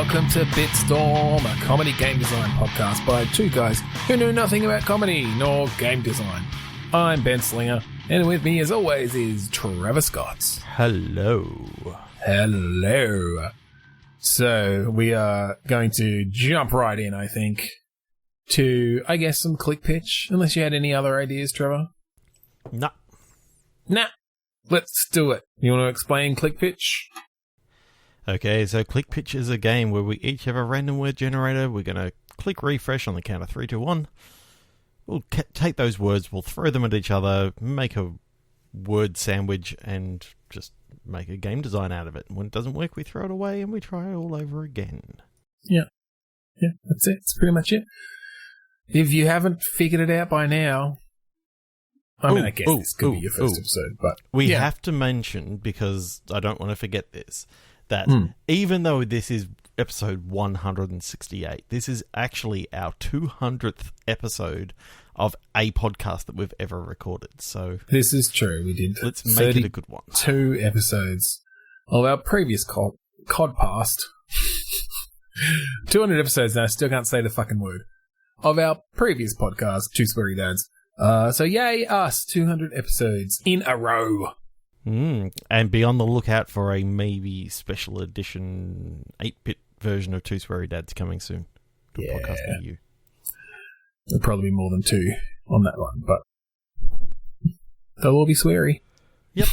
welcome to Bitstorm, a comedy game design podcast by two guys who know nothing about comedy nor game design. I'm Ben Slinger, and with me as always is Trevor Scott. Hello. Hello. So we are going to jump right in, I think, to, I guess, some click pitch, unless you had any other ideas, Trevor? Nah. Let's do it. You want to explain click pitch? Okay, so click pitch is a game where we each have a random word generator. We're going to click refresh on the count of 3, 2, 1. We'll take those words, we'll throw them at each other, make a word sandwich, and just make a game design out of it. And when it doesn't work, we throw it away and we try it all over again. Yeah, that's it. That's pretty much it. If you haven't figured it out by now, I guess this could be your first episode, but we have to mention, because I don't want to forget this, that even though this is episode 168, this is actually our 200th episod of a podcast that we've ever recorded. So this is true. We did. Let's make it a good one. 2 episodes of our previous codcast. 200 episodes, and I still can't say the fucking word, of our previous podcast, Two Sweary Dads. So yay us, 200 episodes in a row. And be on the lookout for a maybe special edition 8-bit version of Two Sweary Dads coming soon to a podcast near you. There'll probably be more than 2 on that one, but they'll all be sweary. Yep.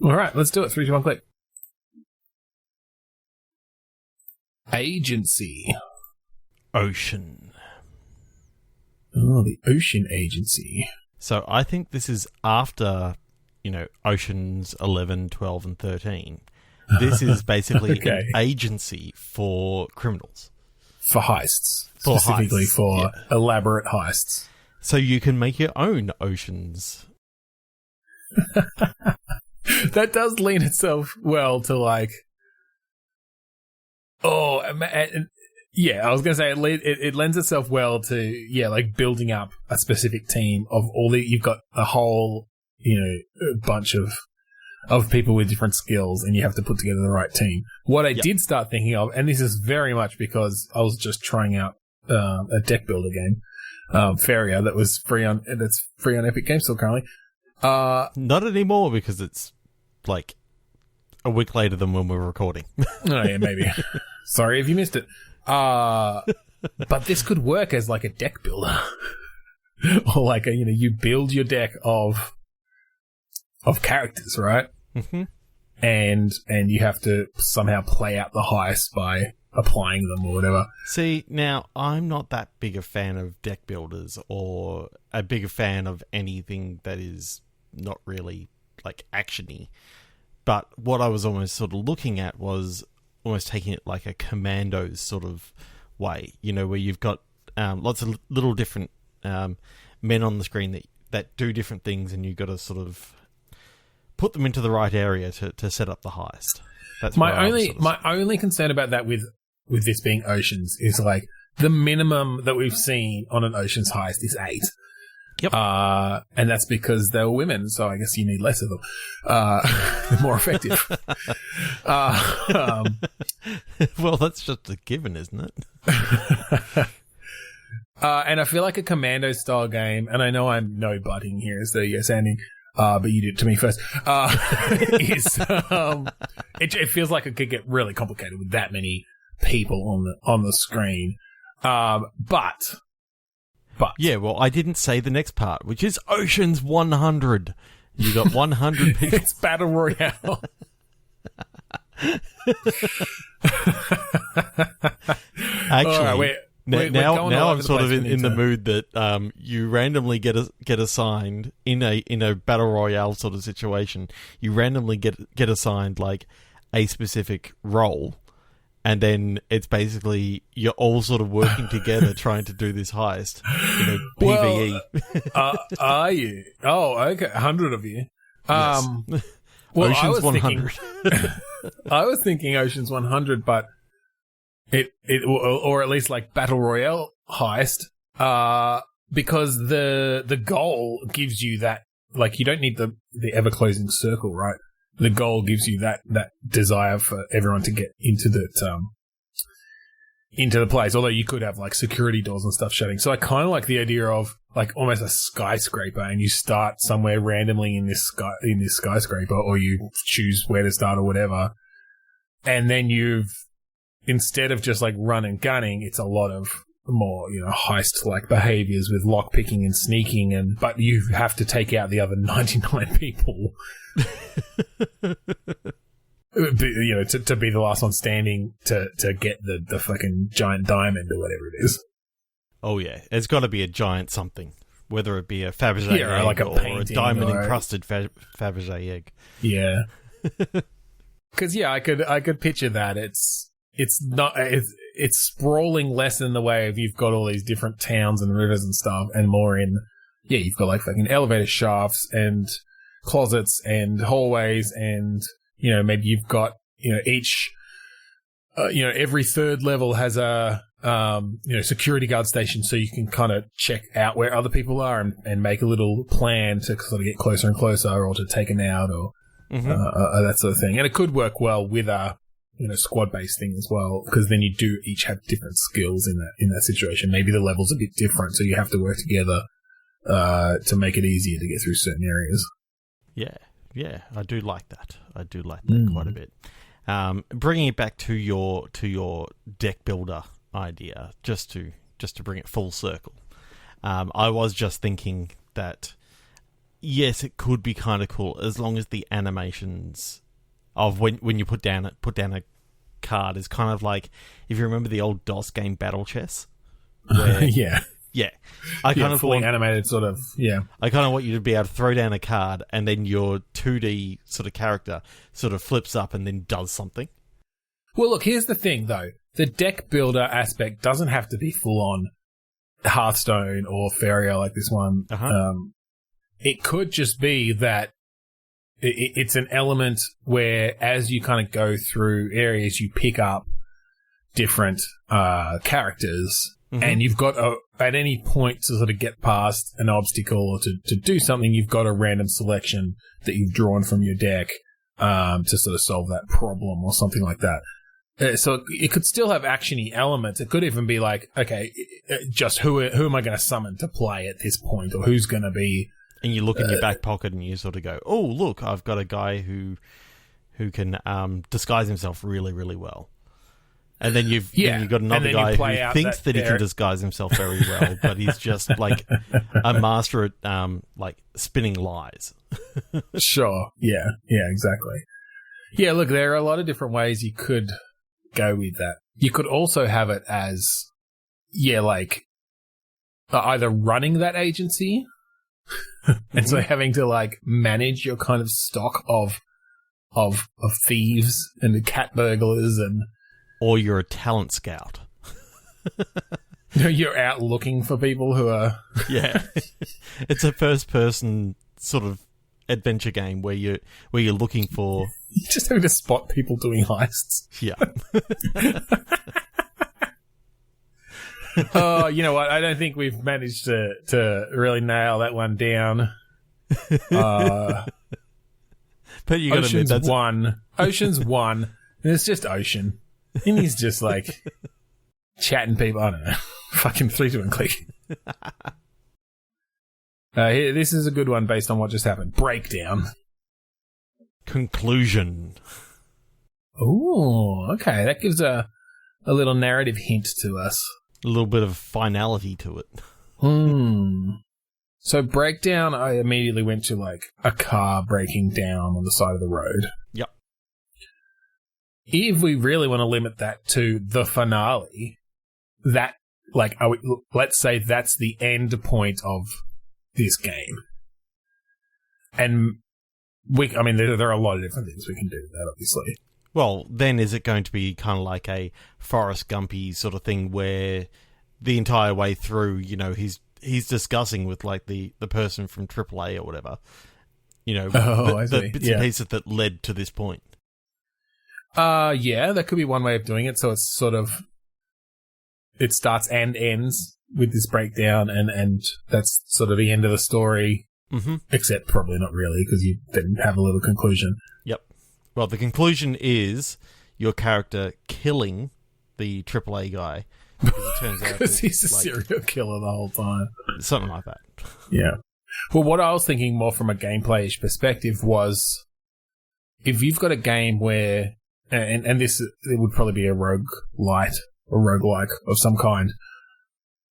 All right, let's do it. 3, 2, 1, click. Agency. Ocean. Oh, the Ocean Agency. So I think this is after, Oceans 11, 12, and 13. This is basically an agency for criminals. For heists. Specifically for elaborate heists. So you can make your own oceans. That does lean itself well to I was going to say it lends itself well to, building up a specific team of you've got a whole, bunch of people with different skills, and you have to put together the right team. What I did start thinking of, and this is very much because I was just trying out a deck builder game, Feria, that's free on Epic Games Store currently. Not anymore, because it's like a week later than when we're recording. Oh yeah, maybe. Sorry if you missed it. But this could work as like a deck builder, or you build your deck of characters, right? Mm-hmm. And you have to somehow play out the heist by applying them or whatever. See, now I'm not that big a fan of deck builders, or a bigger fan of anything that is not really like actiony. But what I was almost sort of looking at was almost taking it like a Commandos sort of way, where you've got lots of little different men on the screen that do different things, and you've got to sort of put them into the right area to set up the heist. That's my only concern about that with this being Oceans is the minimum that we've seen on an Oceans heist is 8. Yep. And that's because they're women, so I guess you need less of them. They're more effective. Well, that's just a given, isn't it? And I feel like a Commando-style game, and I know I'm no butting here as the yes ending, but you did it to me first, it feels like it could get really complicated with that many people on the screen. But yeah, well, I didn't say the next part, which is Oceans 100. You got 100 people. It's Battle Royale. Actually, now I'm sort of in the mood that you randomly get assigned in a Battle Royale sort of situation. You randomly get assigned like a specific role. And then it's basically you're all sort of working together trying to do this heist. PvE. Are you? Oh, okay. 100 of you. Yes. Well, Oceans 100. I was thinking Oceans 100, but or at least like Battle Royale heist, because the goal gives you that, you don't need the ever closing circle, right? The goal gives you that desire for everyone to get into into the place. Although you could have like security doors and stuff shutting. So I kind of like the idea of like almost a skyscraper, and you start somewhere randomly in this skyscraper, or you choose where to start or whatever, and then instead of just like run and gunning, it's a lot of more, heist-like behaviors with lockpicking and sneaking, but you have to take out the other 99 people. To be the last one standing to get the fucking giant diamond or whatever it is. Oh yeah, it's got to be a giant something, whether it be a Fabergé egg like or a diamond-encrusted Fabergé egg. Yeah. Because I could picture that. It's sprawling less in the way of you've got all these different towns and rivers and stuff, and more in, you've got like fucking elevator shafts and closets and hallways, and, maybe you've got, each, every third level has a, security guard station, so you can kind of check out where other people are and make a little plan to sort of get closer and closer, or to take them out, or that sort of thing. And it could work well with a, squad-based thing as well, because then you do each have different skills in that situation. Maybe the level's a bit different, so you have to work together to make it easier to get through certain areas. Yeah, I do like that. I do like that quite a bit. Bringing it back to your deck builder idea, just to bring it full circle. I was just thinking that yes, it could be kind of cool as long as the animations of when you put down a card is kind of like, if you remember the old DOS game Battle Chess. Where, yeah. I kind of fully animated sort of. Yeah. I kind of want you to be able to throw down a card, and then your 2D sort of character sort of flips up and then does something. Well, look, here's the thing though. The deck builder aspect doesn't have to be full on Hearthstone or Feria like this one. It could just be that it's an element where, as you kind of go through areas, you pick up different characters, and you've got at any point to sort of get past an obstacle or to do something, you've got a random selection that you've drawn from your deck to sort of solve that problem or something like that. So it could still have action-y elements. It could even be like, okay, just who am I going to summon to play at this point, or who's going to be... And you look in your back pocket and you sort of go, oh, look, I've got a guy who can disguise himself really, really well. And then you've got another guy who thinks that he can disguise himself very well, but he's just like a master at like spinning lies. Sure. Yeah, exactly. Yeah, look, there are a lot of different ways you could go with that. You could also have it as, like either running that agency and so having to like manage your kind of stock of thieves and cat burglars, and or you're a talent scout. You're out looking for people who are It's a first person sort of adventure game where you're looking for you're just having to spot people doing heists. Yeah. Oh, you know what? I don't think we've managed to really nail that one down. But you got to admit, that's Ocean's one. And it's just Ocean, and he's just like chatting people. I don't know. Fucking 3, 2, and click. Here, this is a good one based on what just happened. Breakdown. Conclusion. Ooh, okay. That gives a little narrative hint to us. A little bit of finality to it. So breakdown, I immediately went to like a car breaking down on the side of the road. Yep. If we really want to limit that to the finale, that like let's say that's the end point of this game, and there are a lot of different things we can do with that, obviously. Well, then is it going to be kind of like a Forrest Gumpy sort of thing where the entire way through, he's discussing with like the person from AAA or whatever, the bits and pieces that led to this point. That could be one way of doing it. So it's sort of, it starts and ends with this breakdown, and that's sort of the end of the story. Mm-hmm. Except probably not really, because you then have a little conclusion. Yep. Well, the conclusion is your character killing the AAA guy. Because it turns out because he's a serial killer the whole time. Something like that. Yeah. Well, what I was thinking more from a gameplay-ish perspective was if you've got a game where, and this it would probably be a roguelite or roguelike of some kind,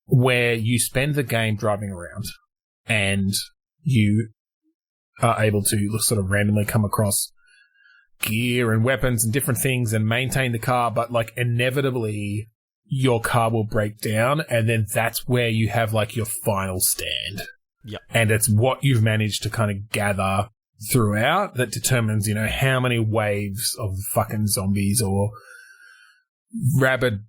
where you spend the game driving around and you are able to sort of randomly come across gear and weapons and different things and maintain the car, but like inevitably your car will break down, and then that's where you have like your final stand. Yep. And it's what you've managed to kind of gather throughout that determines, you know, how many waves of fucking zombies or rabid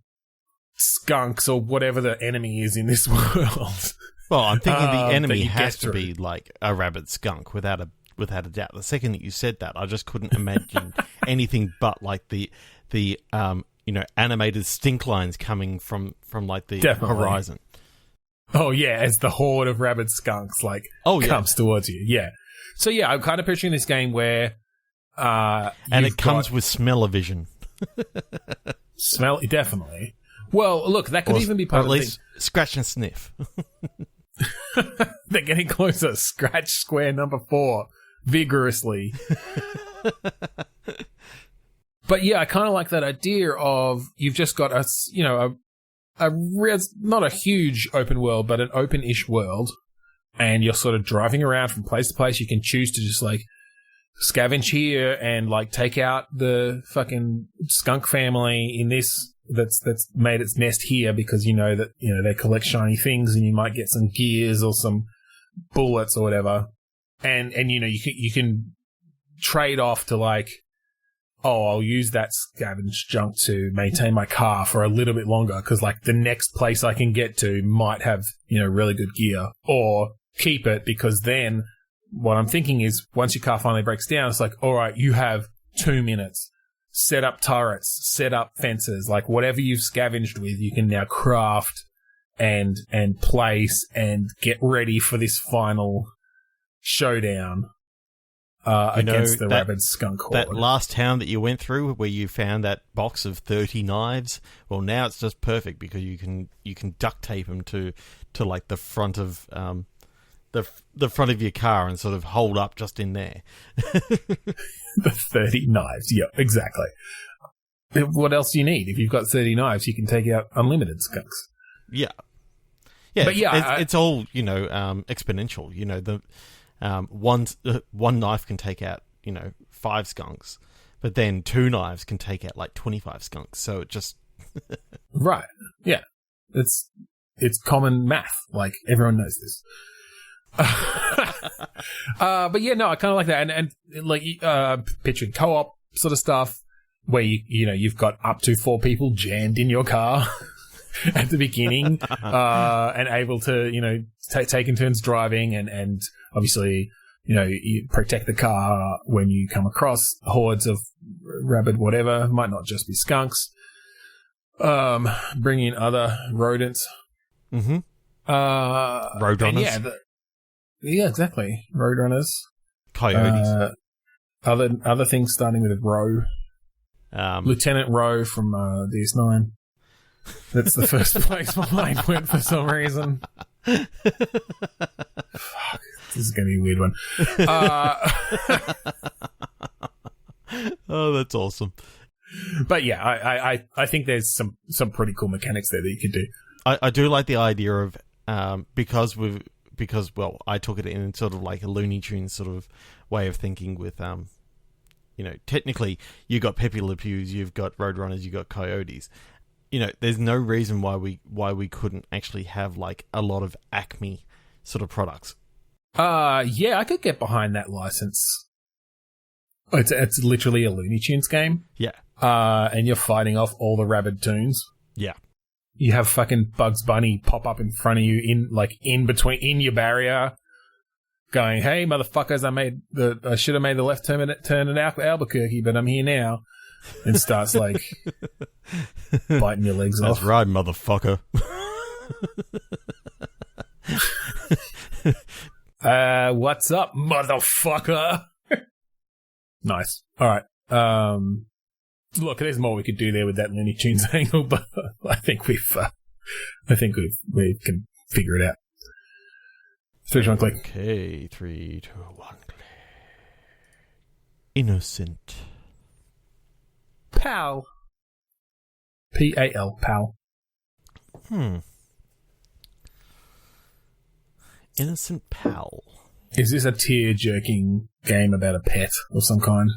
skunks or whatever the enemy is in this world. Well, I'm thinking the enemy has to be like a rabid skunk without a doubt. The second that you said that, I just couldn't imagine anything but like the animated stink lines coming from like the horizon. Oh yeah, as the horde of rabid skunks comes towards you. Yeah. So yeah, I'm kind of picturing this game where and it comes with smell-o-vision. Smell, definitely. Well, look, that could even be part of the at least scratch and sniff. They're getting closer. Scratch square number 4 vigorously. But yeah, I kind of like that idea of you've just got not a huge open world, but an open-ish world, and you're sort of driving around from place to place. You can choose to just like scavenge here and like take out the fucking skunk family in this that's made its nest here because you know that they collect shiny things and you might get some gears or some bullets or whatever, and you can trade off to like, oh, I'll use that scavenged junk to maintain my car for a little bit longer because, like, the next place I can get to might have, really good gear. Or keep it because then what I'm thinking is once your car finally breaks down, it's like, all right, you have 2 minutes. Set up turrets, set up fences, like whatever you've scavenged with, you can now craft and place and get ready for this final showdown. Against the rabid skunk horde. That last town that you went through where you found that box of 30 knives, well, now it's just perfect because you can duct tape them to like the front of the front of your car and sort of hold up just in there. The 30 knives, yeah, exactly. What else do you need? If you've got 30 knives, you can take out unlimited skunks. Yeah. Yeah, but yeah, it's all, exponential. The one knife can take out, 5 skunks, but then 2 knives can take out like 25 skunks. So it just right, yeah, it's common math. Like everyone knows this. But yeah, no, I kind of like that, and like picturing co-op sort of stuff where you've got up to 4 people jammed in your car at the beginning, and able to taking turns driving, and obviously you protect the car when you come across hordes of rabid whatever. Might not just be skunks. Bring in other rodents. Mm-hmm. Roadrunners. Yeah, exactly. Roadrunners. Coyotes. Other things starting with Roe. Lieutenant Roe from DS9. That's the first place my mind went for some reason. Fuck. This is going to be a weird one. Oh, that's awesome. But yeah, I think there's some pretty cool mechanics there that you could do. I do like the idea of because I took it in sort of like a Looney Tunes sort of way of thinking with technically you got Pepe Le Pews, you've got Roadrunners, you've got Coyotes. There's no reason why we couldn't actually have like a lot of Acme sort of products. Yeah, I could get behind that license. It's literally a Looney Tunes game. Yeah. And you're fighting off all the rabid toons. Yeah. You have fucking Bugs Bunny pop up in front of you in your barrier, going, "Hey, motherfuckers! I should have made the left turn at Albuquerque, but I'm here now." And starts like biting your legs off. That's right, motherfucker. What's up, motherfucker? Nice. All right. Look, there's more we could do there with that Looney Tunes angle, but I think we can figure it out. 3, 2, 1, click. Okay, 3, 2, 1, click. Innocent. Pal. P-A-L, pal. Innocent pal. Is this a tear-jerking game about a pet of some kind?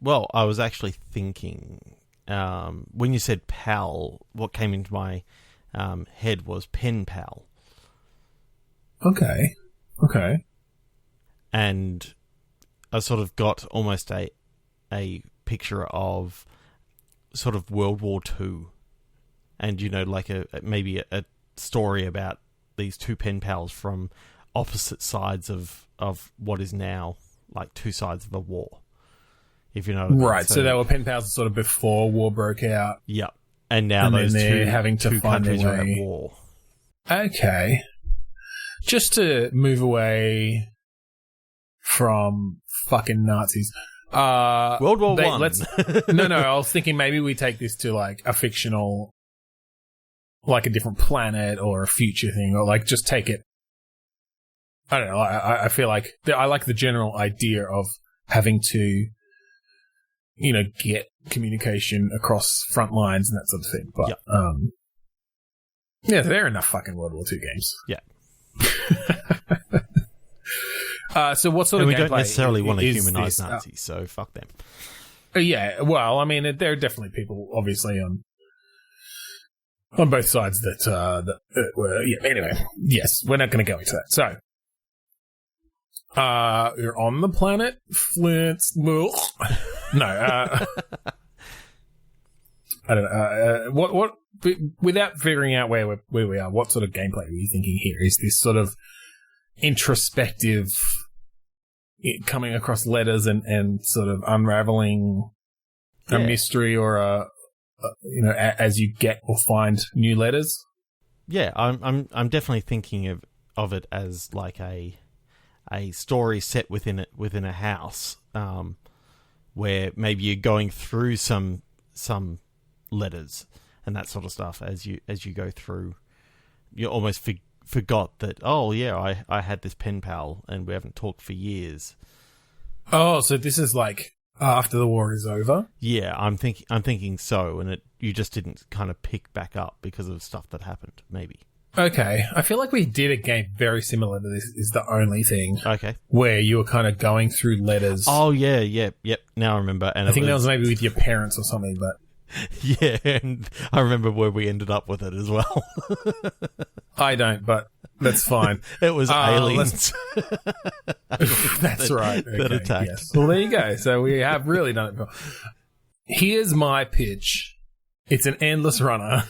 Well, I was actually thinking, when you said pal, what came into my head was pen pal. Okay. And I sort of got almost a picture of sort of World War II. And, like maybe a story about these two pen pals from opposite sides of what is now like two sides of a war. If you know what I mean. Right, so they were pen pals sort of before war broke out. Yep. And now those they're two, having to two find countries their are way. at war. Okay. Just to move away from fucking Nazis. World War I. No, I was thinking maybe we take this to like a fictional, like a different planet or a future thing, or like just take it. I don't know. I feel like I like the general idea of having to, get communication across front lines and that sort of thing. But yeah, there are enough fucking World War II games. Yeah. So what sort of we gameplay don't necessarily want to is humanize this? Nazis, so fuck them. Yeah, well, I mean, there are definitely people, obviously, on both sides that were. Yeah. Anyway, yes, we're not going to go into that. So, you're on the planet Flint. No, I don't know. What? Without figuring out where we are, what sort of gameplay are you thinking here? Is this sort of introspective, coming across letters and sort of unraveling a mystery, or as you get or find new letters? Yeah, I'm definitely thinking of it as like a story set within a house, where maybe you're going through some letters and that sort of stuff as you go through. You almost forgot that, oh yeah, I had this pen pal and we haven't talked for years. Oh, so this is like after the war is over? Yeah, I'm thinking so, and you just didn't kind of pick back up because of stuff that happened, maybe. Okay, I feel like we did a game very similar to this, is the only thing. Okay. Where you were kind of going through letters. Oh yeah, yep. Now I remember. And I think that was maybe with your parents or something, but... Yeah, and I remember where we ended up with it as well. I don't, but that's fine. It was aliens. That's right. Okay, that attacked. Yes. Well, there you go. So we have really done it before. Here's my pitch. It's an endless runner.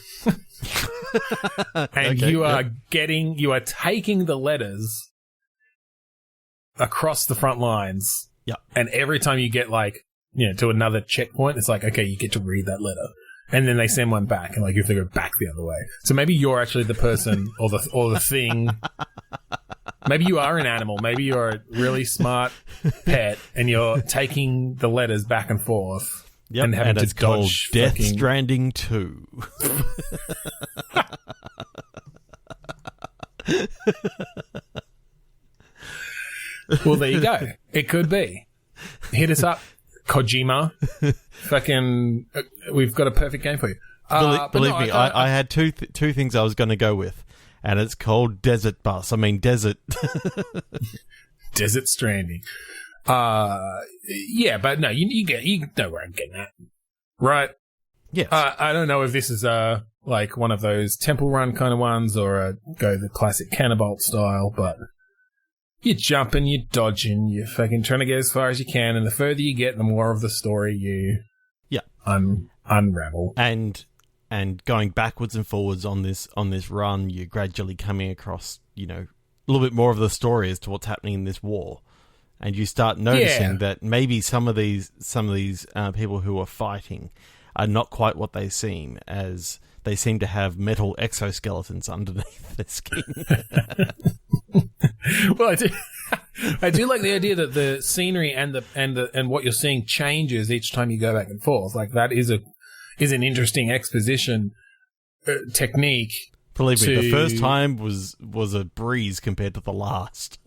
And Okay, you are taking the letters across the front lines. Yeah. And every time you get to another checkpoint, it's like, okay, you get to read that letter. And then they send one back, and you have to go back the other way. So maybe you're actually the person or the thing. Maybe you are an animal. Maybe you're a really smart pet, and you're taking the letters back and forth. Yep, and having to it's called dodge Death Stranding 2. Well, there you go. It could be. Hit us up, Kojima. Fucking, we've got a perfect game for you. Believe me, I had two things I was going to go with, and it's called Desert Bus. I mean, Desert. Desert Stranding. Yeah, but no, you know where I'm getting at, right? Yes. I don't know if this is like one of those temple run kind of ones, or go the classic Cannonbolt style, but you're jumping, you're dodging, you're fucking trying to get as far as you can, and the further you get, the more of the story you unravel. And going backwards and forwards on this run, you're gradually coming across, a little bit more of the story as to what's happening in this war. And you start noticing that maybe some of these people who are fighting are not quite what they seem, as they seem to have metal exoskeletons underneath their skin. Well, I do like the idea that the scenery and what you're seeing changes each time you go back and forth. Like that is an interesting exposition technique. Believe me, the first time was a breeze compared to the last.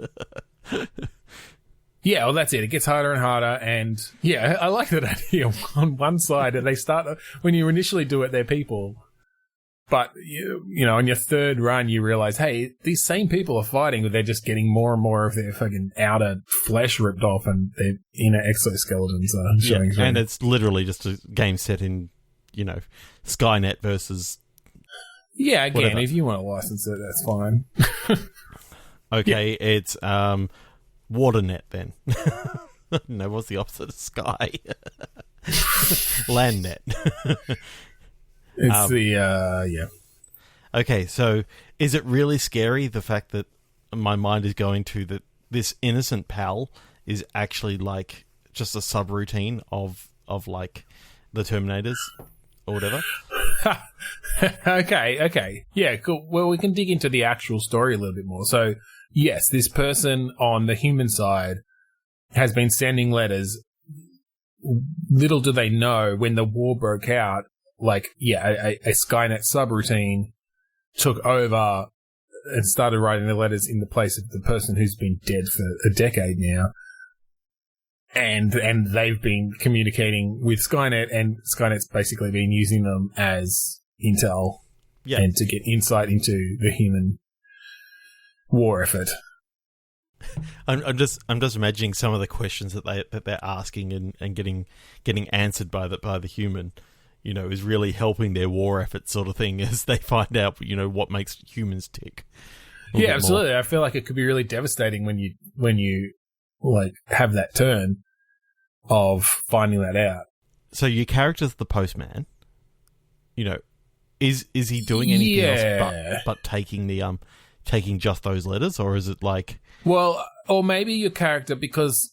Yeah, well, that's it. It gets harder and harder, and yeah, I like that idea. On one side, they start when you initially do it, they're people, but you know, on your third run, you realize, hey, these same people are fighting, but they're just getting more and more of their fucking outer flesh ripped off, and their inner exoskeletons are showing through. And it's literally just a game set in, you know, Skynet versus. Yeah, again, whatever. If you want to license it, that's fine. Okay, it's WaterNet then. No, what's the opposite of Sky? LandNet. It's yeah. Okay, so is it really scary, the fact that my mind is going to that this innocent pal is actually like just a subroutine of like the Terminators or whatever? Okay. Yeah, cool. Well, we can dig into the actual story a little bit more. So, yes, this person on the human side has been sending letters. Little do they know, when the war broke out, like, yeah, a Skynet subroutine took over and started writing the letters in the place of the person who's been dead for a decade now. And they've been communicating with Skynet, and Skynet's basically been using them as intel and to get insight into the human war effort. I'm just imagining some of the questions that they're asking and getting answered by the human, you know, is really helping their war effort, sort of thing, as they find out, you know, what makes humans tick. Yeah, absolutely. I feel like it could be really devastating when you like have that turn of finding that out. So your character's the postman. You know, is he doing anything else but taking the taking just those letters, or is it like, well, or maybe your character is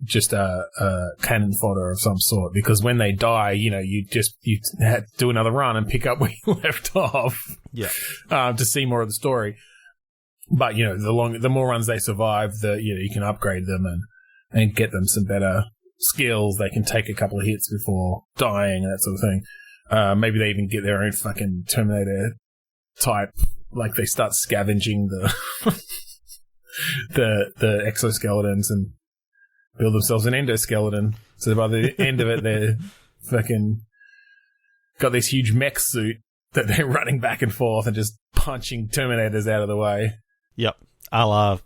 just a cannon fodder of some sort, because when they die, you know, you have to do another run and pick up where you left off. Yeah. To see more of the story. But, you know, the more runs they survive, you can upgrade them and get them some better skills. They can take a couple of hits before dying and that sort of thing. Maybe they even get their own fucking Terminator type, like they start scavenging the exoskeletons and build themselves an endoskeleton. So by the end of it, they're fucking got this huge mech suit that they're running back and forth and just punching Terminators out of the way. Yep. A la,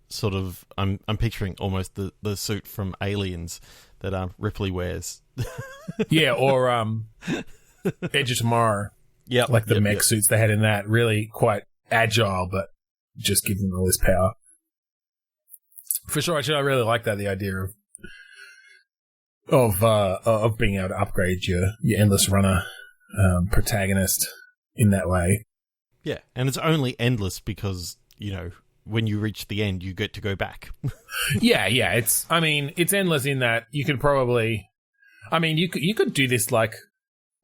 sort of, I'm picturing almost the suit from Aliens that Ripley wears. Yeah, or Edge of Tomorrow. Yeah. Like the mech suits they had in that. Really quite agile, but just giving them all this power. For sure, actually, I really like that, the idea of being able to upgrade your Endless Runner protagonist in that way. Yeah, and it's only endless because, you know, when you reach the end, you get to go back. Yeah. It's endless in that you can probably, you could do this like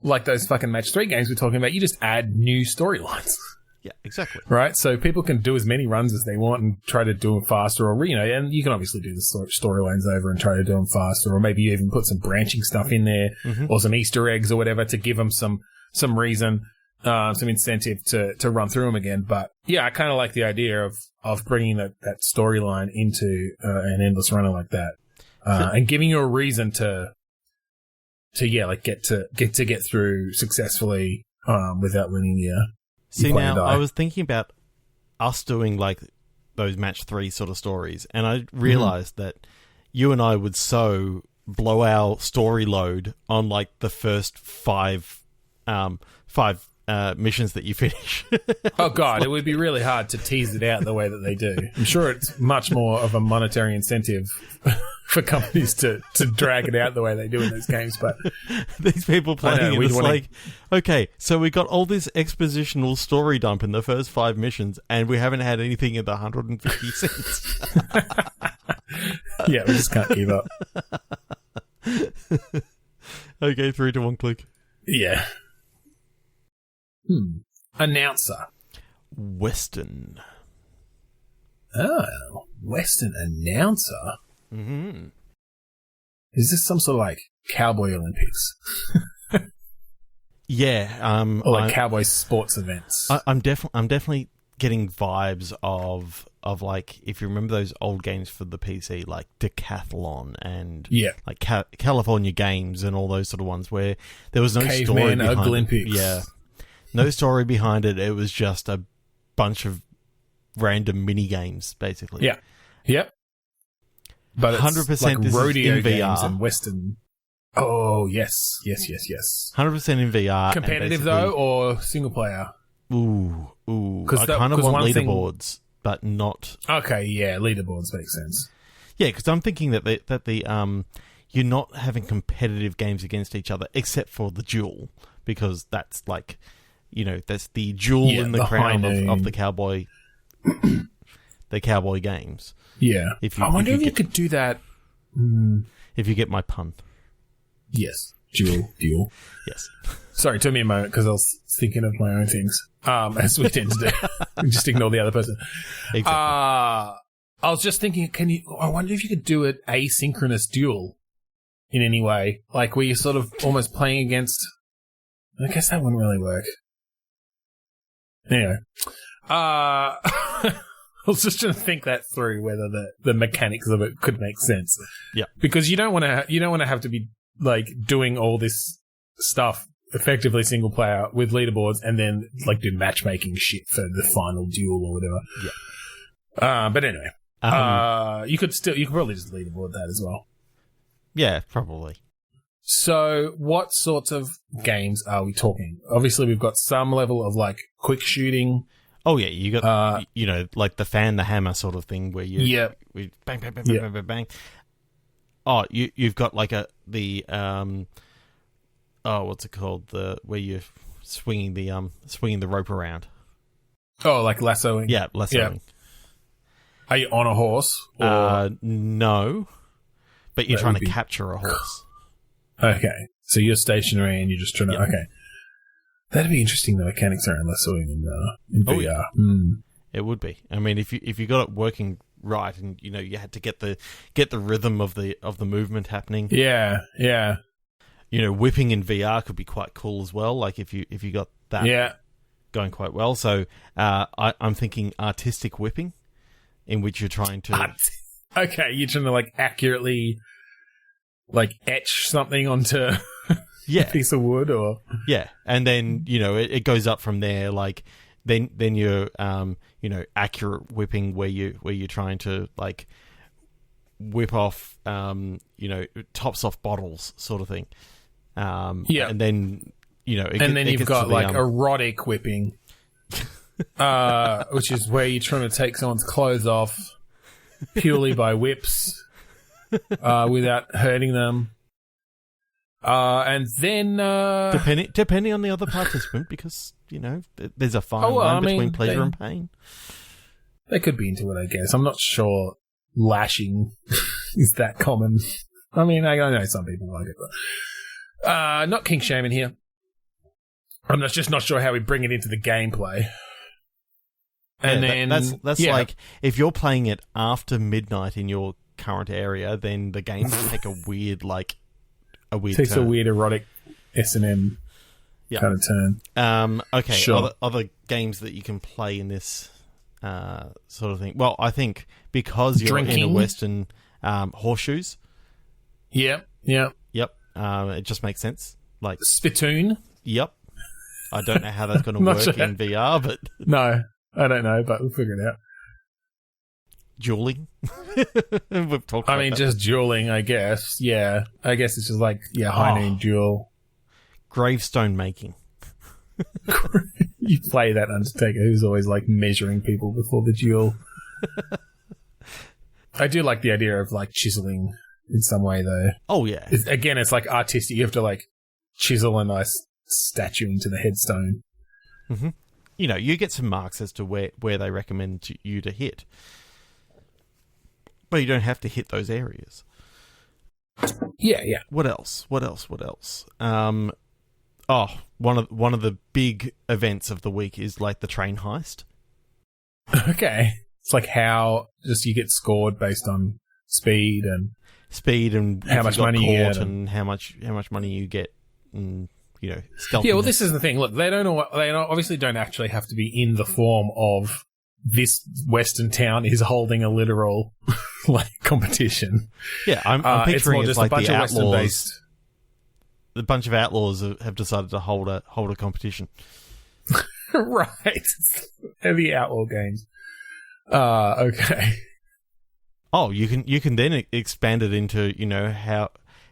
those fucking Match 3 games we're talking about. You just add new storylines. Yeah, exactly. Right? So people can do as many runs as they want and try to do them faster, or, you know, and you can obviously do the storylines over and try to do them faster, or maybe you even put some branching stuff in there, or some Easter eggs or whatever to give them some reason, some incentive to run through them again. But yeah, I kind of like the idea of bringing that storyline into an endless runner like that, and giving you a reason to get through successfully, without winning your. See, now, I was thinking about us doing, like, those Match 3 sort of stories, and I realised that you and I would so blow our story load on, like, the first five missions that you finish. Oh, God, it would be really hard to tease it out the way that they do. I'm sure it's much more of a monetary incentive for companies to drag it out the way they do in those games, but these people playing it, it's like, okay, so we got all this expositional story dump in the first 5 missions, and we haven't had anything in the 150 cents. Yeah, we just can't keep up. Okay, 3 to 1 click. Yeah. Announcer. Western. Oh, Western announcer. Mm-hmm. Is this some sort of like Cowboy Olympics? Yeah, or like cowboy sports events? I'm definitely getting vibes of like, if you remember those old games for the PC, like Decathlon and like California Games and all those sort of ones where there was no story behind Olympics. it. Yeah, no story behind it. It was just a bunch of random mini games, basically. Yeah. Yep. But it's 100% like this rodeo is in games VR. and Western. Oh, yes. 100% in VR. Competitive, though, or single player? Ooh. I that- kind of 'cause want one thing- leaderboards, but not... Okay, yeah, leaderboards make sense. Yeah, because I'm thinking that the you're not having competitive games against each other, except for the duel, because that's like, that's the jewel in the crown of the cowboy, the cowboy games. Yeah. I wonder if you could do that. If you get my pun. Yes. Duel. Yes. Sorry, it took me a moment because I was thinking of my own things, as we tend to do. Just ignore the other person. Exactly. I was just thinking, I wonder if you could do an asynchronous duel in any way, like where you're sort of almost playing against. I guess that wouldn't really work. Anyway, I was just trying to think that through, whether the mechanics of it could make sense. Yeah, because you don't want to have to be like doing all this stuff effectively single player with leaderboards and then like do matchmaking shit for the final duel or whatever. Yeah. But anyway, you could probably just leaderboard that as well. Yeah, probably. So what sorts of games are we talking? Obviously, we've got some level of like quick shooting. Oh yeah, you got like the fan the hammer sort of thing where you bang bang bang bang bang bang bang. Oh, you've got like what's it called? Where you're swinging the rope around. Oh, like lassoing. Yeah, lassoing. Yeah. Are you on a horse? Or? No, but you're trying to capture a horse. Okay, so you're stationary and you're just trying to. Okay, that'd be interesting. The mechanics around lassoing in VR. Yeah. It would be. I mean, if you got it working right, and you had to get the rhythm of the movement happening. Yeah. Whipping in VR could be quite cool as well. Like if you got that going quite well. So I'm thinking artistic whipping, in which you're trying to. Okay, you're trying to like accurately, like etch something onto a piece of wood, or and then it goes up from there. Like then you're accurate whipping where you're trying to like whip off tops off bottles sort of thing. And then you've got like erotic whipping, which is where you're trying to take someone's clothes off purely by whips, without hurting them. And then depending on the other participant, because there's a fine line between pleasure and pain. They could be into it, I guess. I'm not sure lashing is that common. I mean, I know some people like it, but not kink shaming here. I'm just not sure how we bring it into the gameplay. And then that's like if you're playing it after midnight in your current area, then the game will take a weird takes turn. a weird erotic S&M kind of turn. Okay, sure. other games that you can play in this sort of thing. Well, I think because you're in a Western, horseshoes. Yep. It just makes sense. Like spittoon. Yep. I don't know how that's going to work in VR, but no, I don't know, but we'll figure it out. Dueling. We've talked about that. Just dueling, I guess. Yeah. I guess it's just like, high noon duel. Gravestone making. You play that Undertaker who's always like measuring people before the duel. I do like the idea of like chiseling in some way, though. Oh, yeah. It's like artistic. You have to like chisel a nice statue into the headstone. Mm-hmm. You get some marks as to where they recommend you to hit. But you don't have to hit those areas. Yeah. What else? One of the big events of the week is like the train heist. Okay. It's like how just you get scored based on speed and how much money you get and how much money you get, and stealth. Yeah, well, this is the thing. Look, they obviously don't actually have to be in the form of this Western town is holding a literal like competition. Yeah, I'm picturing it's like a bunch the of outlaws. Western-based. The bunch of outlaws have decided to hold a competition. Right, heavy Outlaw Games. Okay. Oh, you can then expand it into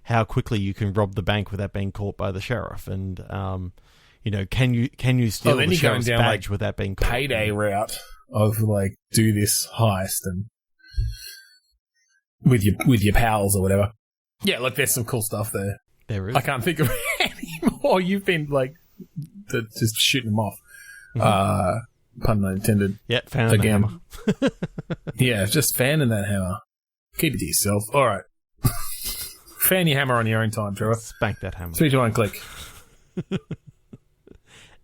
how quickly you can rob the bank without being caught by the sheriff, and can you steal the sheriff's down, badge without being caught? Payday route of like do this heist and with your pals or whatever. Yeah, look, there's some cool stuff there. There is. I can't think of any more. You've been like just shooting them off. Pun not intended. Yeah, fanning the hammer. Yeah, just fanning that hammer. Keep it to yourself. All right. Fan your hammer on your own time, Trevor. Spank that hammer. 3, 2, 1, click.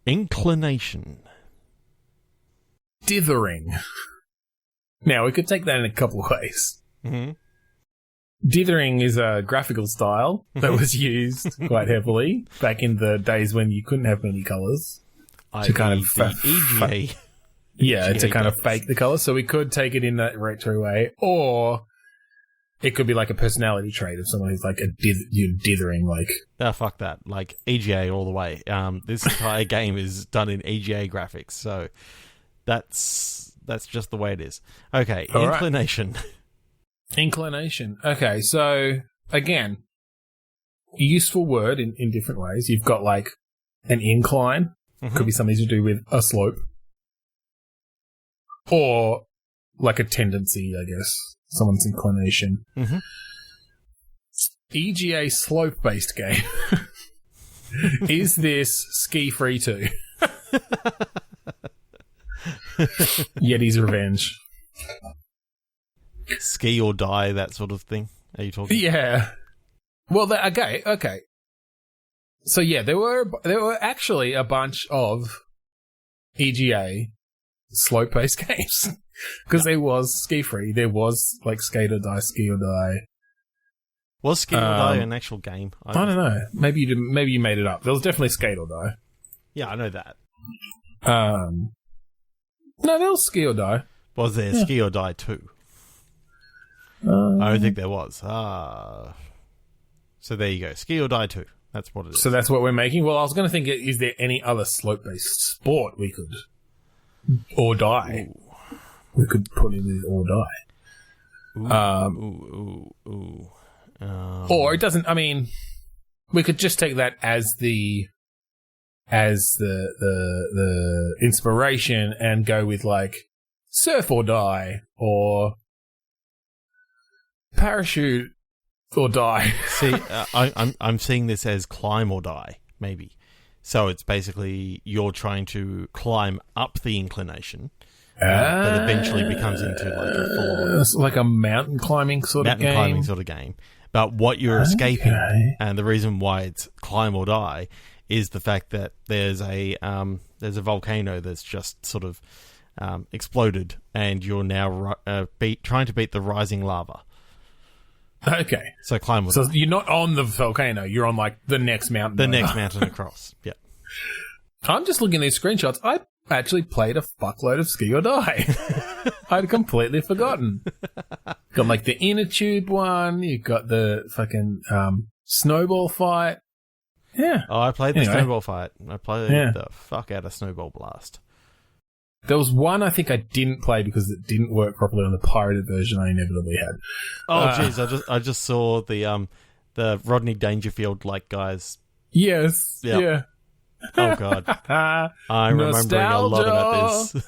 Inclination. Dithering. Now, we could take that in a couple of ways. Mm-hmm. Dithering is a graphical style that was used quite heavily back in the days when you couldn't have many colours. To kind of EGA. Yeah, EGA to kind of fake the colours. So we could take it in that retro way, or it could be like a personality trait of someone who's like dithering, like. Oh, fuck that. Like, EGA all the way. This entire game is done in EGA graphics, so that's just the way it is. Okay, all inclination. Right. Inclination. Okay, so, again, useful word in different ways. You've got, like, an incline. Mm-hmm. Could be something to do with a slope. Or, like, a tendency, I guess. Someone's inclination. Mm-hmm. EGA slope-based game. Is this ski-free too? Yeti's Revenge. Ski or die, that sort of thing. Are you talking? Yeah. Well, okay. So yeah, there were actually a bunch of EGA slope-based games because there was ski-free. There was like skate or die, ski or die. Was skate or die an actual game? I don't know. Maybe you didn't. Maybe you made it up. There was definitely skate or die. Yeah, I know that. No, there was ski or die. Was there ski or die too? I don't think there was. So there you go. Ski or die too. That's what it is. So that's what we're making? Well, I was going to think, is there any other slope-based sport we could... Or die. Ooh. We could put in with or die. Or it doesn't... I mean, we could just take that as the inspiration and go with, like, surf or die, or parachute or die. See, I'm seeing this as climb or die, maybe. So it's basically you're trying to climb up the inclination that eventually becomes into like a full-on... It's like a mountain climbing sort of game. Mountain climbing sort of game. But what you're escaping, and the reason why it's climb or die, is the fact that there's a volcano that's just sort of exploded, and you're now trying to beat the rising lava. Okay. So climb with So you're not on the volcano, you're on like the next mountain. The next mountain across. Yeah. I'm just looking at these screenshots. I actually played a fuckload of ski or die. I'd completely forgotten. Got like the inner tube one, you got the fucking snowball fight. Yeah. Oh, I played the snowball fight. I played the fuck out of Snowball Blast. There was one I think I didn't play because it didn't work properly on the pirated version I inevitably had. Oh, jeez, I just saw the Rodney Dangerfield like guys. Yes. Yep. Yeah. Oh god. I'm remembering a lot about this.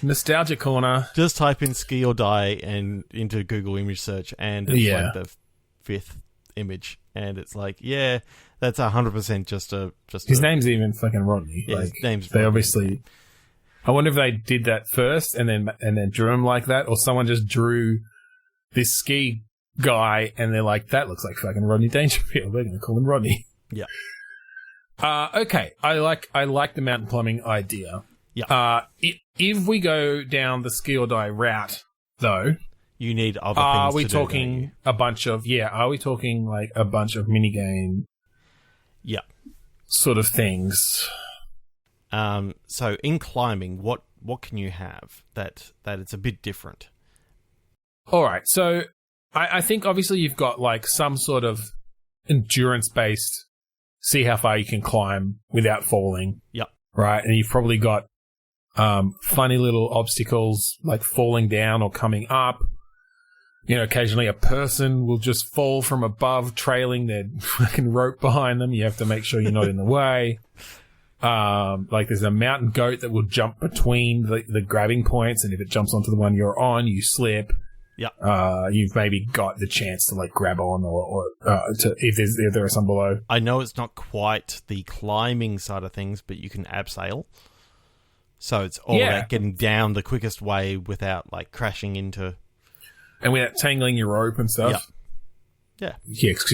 Nostalgia corner. Just type in ski or die and into Google image search, and it's like the fifth image, and it's like, yeah, that's 100% just his name's even fucking Rodney. Yeah, like, his name's they Rodney. Obviously. I wonder if they did that first and then drew him like that, or someone just drew this ski guy and they're like, that looks like fucking Rodney Dangerfield. They're going to call him Rodney. Yeah. Okay. I like the mountain climbing idea. Yeah. If we go down the ski or die route, though, you need other things are we to talking do, a bunch of are we talking like a bunch of minigame sort of things? So in climbing, what can you have that it's a bit different? All right, so I think obviously you've got like some sort of endurance-based, see how far you can climb without falling. Yep. Right, and you've probably got funny little obstacles like falling down or coming up. You know, occasionally a person will just fall from above, trailing their fucking rope behind them. You have to make sure you're not in the way. Like there's a mountain goat that will jump between the grabbing points, and if it jumps onto the one you're on, you slip. Yeah. You've maybe got the chance to like grab on or if there are some below. I know it's not quite the climbing side of things, but you can abseil. So it's all about getting down the quickest way without like crashing into, and without tangling your rope and stuff. Yeah.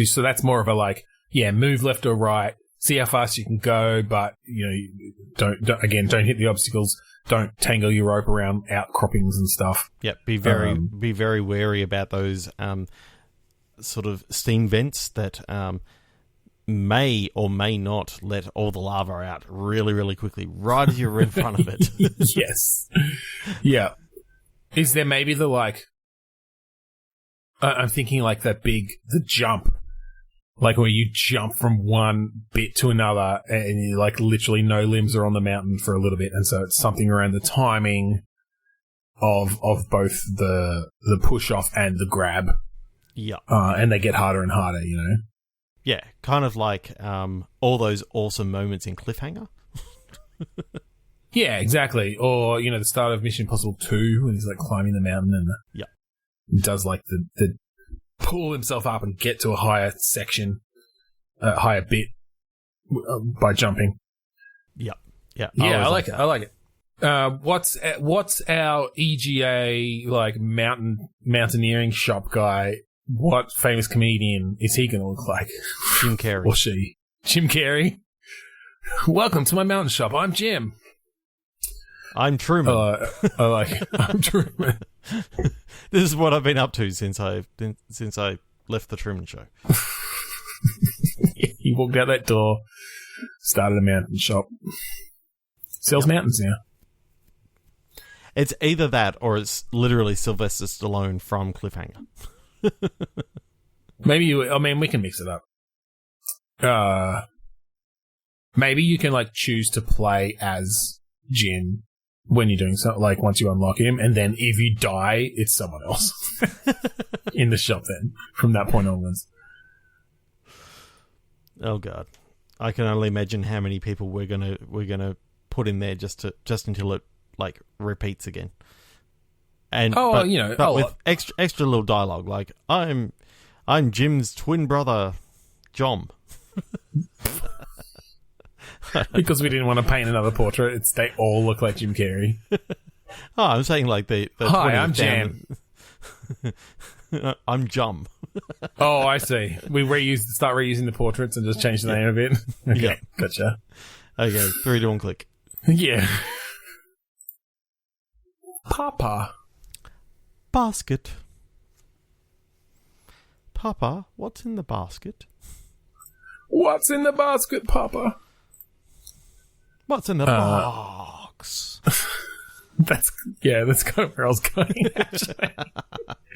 So that's more of a like move left or right, see how fast you can go, but you know don't hit the obstacles. Don't tangle your rope around outcroppings and stuff. Yep, be very wary about those sort of steam vents that may or may not let all the lava out really, really quickly, right as you're in front of it. Yes. Yeah. Is there maybe the like... I'm thinking like the jump. Like where you jump from one bit to another and you like literally no limbs are on the mountain for a little bit. And so it's something around the timing of both the push off and the grab. Yeah. And they get harder and harder, you know? Yeah. Kind of like all those awesome moments in Cliffhanger. Yeah, exactly. Or, you know, the start of Mission Impossible 2 when he's like climbing the mountain and he does like the pull himself up and get to a higher section, higher bit by jumping. Yeah. Yeah. I like it. What's our EGA like mountaineering shop guy? What famous comedian is he going to look like? Jim Carrey. Or she? Jim Carrey. Welcome to my mountain shop. I'm Jim. I'm Truman. I'm Truman. This is what I've been up to since I left the Truman Show. He walked out that door, started a mountain shop. Sells mountains now. It's either that or it's literally Sylvester Stallone from Cliffhanger. Maybe we can mix it up. Maybe you can like choose to play as Jim when you're doing something, like once you unlock him, and then if you die, it's someone else in the shop then, from that point onwards. Oh god. I can only imagine how many people we're gonna put in there just until it like repeats again. And with extra little dialogue, like I'm Jim's twin brother, Jom. Because we didn't want to paint another portrait, they all look like Jim Carrey. Oh, I'm saying like the hi, I'm Jam. I'm Jum. Oh, I see. We start reusing the portraits and just change the name a bit. Okay, yeah. Gotcha. Okay, 3, 2, 1, click. Yeah. Papa. Basket. Papa, what's in the basket? What's in the basket, Papa? What's in the box? That's kind of where I was going, actually.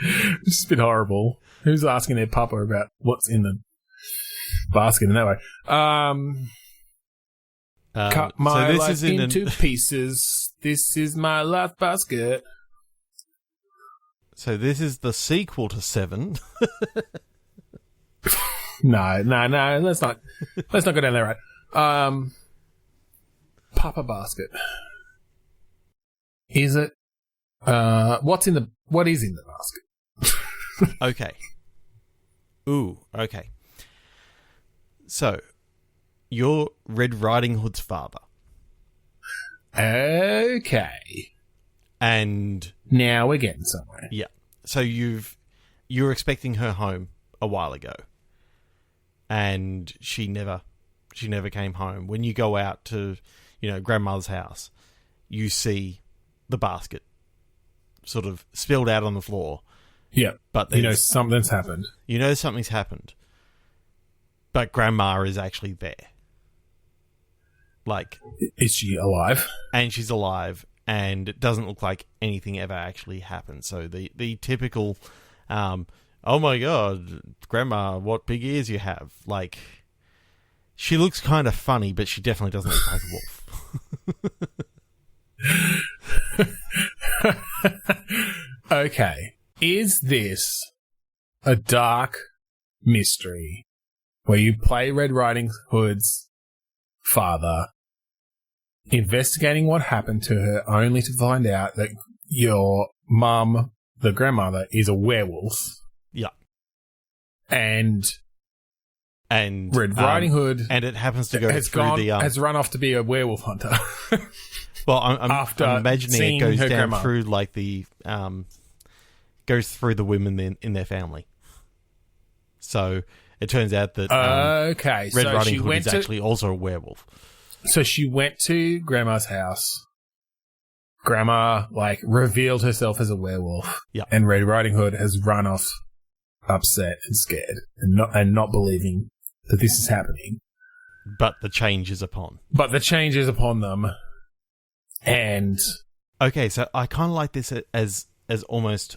It's just a bit horrible. Who's asking their papa about what's in the basket in that way? Cut my life into pieces. This is my life basket. So this is the sequel to 7. No. Let's not go down there, right? Papa basket. Is it? What is in the basket? Okay. Ooh. Okay. So, you're Red Riding Hood's father. Okay. And now we're getting somewhere. Yeah. So you're expecting her home a while ago, and she never came home. When you go out to, grandmother's house, you see the basket sort of spilled out on the floor. Yeah. But something's happened. You know something's happened. But Grandma is actually there. Like, is she alive? And she's alive, and it doesn't look like anything ever actually happened. So the typical, oh my god, Grandma, what big ears you have. Like, she looks kind of funny, but she definitely doesn't look like a wolf. Okay. Is this a dark mystery where you play Red Riding Hood's father, investigating what happened to her, only to find out that your mum, the grandmother, is a werewolf? Yeah. And Red Riding Hood, and it happens to go has run off to be a werewolf hunter. Well, I'm imagining it goes down grandma through like the goes through the women in their family. So it turns out that Red Riding Hood is actually also a werewolf. So she went to Grandma's house. Grandma revealed herself as a werewolf. Yeah. And Red Riding Hood has run off upset and scared and not believing that this is happening. But the change is upon. Them. And okay, so I kind of like this as almost